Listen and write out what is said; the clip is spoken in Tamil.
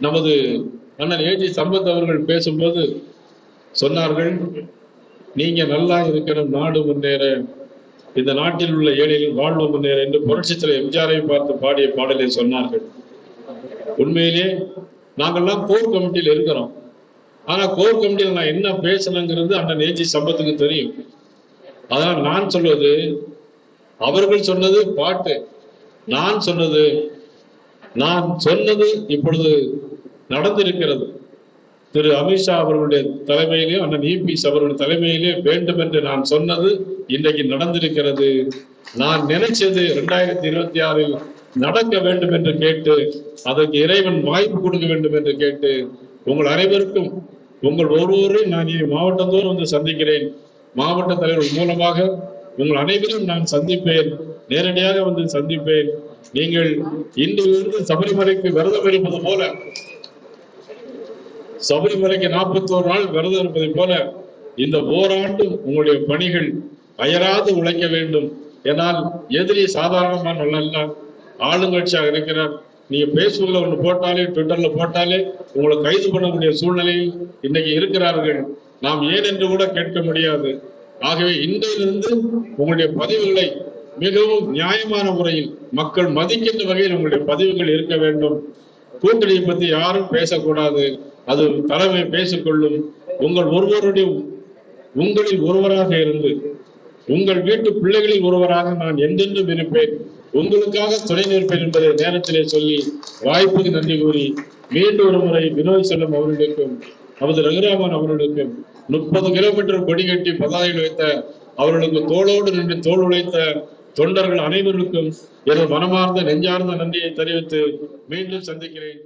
நமது அண்ணன் ஏஜி சம்பத் அவர்கள் பேசும்போது சொன்னார்கள், நீங்க நல்லா இருக்கணும், நாடு முன்னேற, இந்த நாட்டில் உள்ள ஏழைகள் வாழ்வு முன்னேற என்று புரட்சித்தலைவர் எம்ஜிஆரை பார்த்து பாடிய பாடலை சொன்னார்கள். உண்மையிலே நாங்கள்லாம் கோர் கமிட்டியில் இருக்கிறோம். ஆனா கோர் கமிட்டியில் நான் என்ன பேசணுங்கிறது அண்ணன் ஏஜி சம்பத்துக்கு தெரியும். அதான் நான் சொல்வது, அவர்கள் சொன்னது பாட்டு, நான் சொன்னது இப்பொழுது நடந்திருக்கிறது. திரு அமித்ஷா அவர்களுடைய தலைமையிலே, அண்ணன் இபிஎஸ் அவர்களுடைய தலைமையிலே வேண்டும் என்று நான் சொன்னது இன்றைக்கு நடந்திருக்கிறது. நான் நினைச்சது 2026 நடக்க வேண்டும் என்று கேட்டு, அதற்கு இறைவன் வாய்ப்பு கொடுக்க வேண்டும் என்று கேட்டு, உங்கள் அனைவருக்கும், உங்கள் ஒவ்வொருவரையும் நான் மாவட்டத்தோடு வந்து சந்திக்கிறேன். மாவட்ட தலைவர் மூலமாக உங்கள் அனைவரும் நான் சந்திப்பேன், நேரடியாக வந்து சந்திப்பேன். நீங்கள் இன்றிலிருந்து சபரிமலைக்கு விரதம் இருப்பது போல, சபரிமலைக்கு 41 நாள் விரதம் இருப்பதை போல இந்த ஓராண்டும் உங்களுடைய பணிகள் அயராது உழைக்க வேண்டும். ஏனால் எதிரி சாதாரணமான நல்ல ஆளுங்கட்சியாக இருக்கிறார். நீங்க பேஸ்புக்ல ஒன்று போட்டாலே, ட்விட்டர்ல போட்டாலே உங்களை கைது பண்ணக்கூடிய சூழ்நிலையில் இன்னைக்கு இருக்கிறார்கள். நாம் ஏன் என்று கூட கேட்க முடியாது. ஆகவே இன்றையிலிருந்து உங்களுடைய பதிவுகளை மிகவும் நியாயமான முறையில் மக்கள் மதிக்கின்ற வகையில் உங்களுடைய பதிவுகள் இருக்க வேண்டும். கூட்டணியை பற்றி யாரும் பேசக்கூடாது, அது தலைமை பேசிக்கொள்ளும். உங்களில் ஒருவராக இருந்து, உங்கள் வீட்டு பிள்ளைகளில் ஒருவராக நான் என்றென்றும் இருப்பேன், உங்களுக்காக துணை நிற்பேன் என்பதை நேரத்திலே சொல்லி வாய்ப்புக்கு நன்றி கூறி, மீண்டும் ஒரு முறை வினோத் செல்லம் அவர்களுக்கும் நமது ரகுராமன் அவர்களுக்கும் 30 கிலோமீட்டர் கொடி கட்டி பதாகைகள் வைத்த அவர்களுக்கு தோளோடு நின்று தோல் உழைத்த தொண்டர்கள் அனைவருக்கும் எனது மனமார்ந்த நெஞ்சார்ந்த நன்றியை தெரிவித்து மீண்டும் சந்திக்கிறேன்.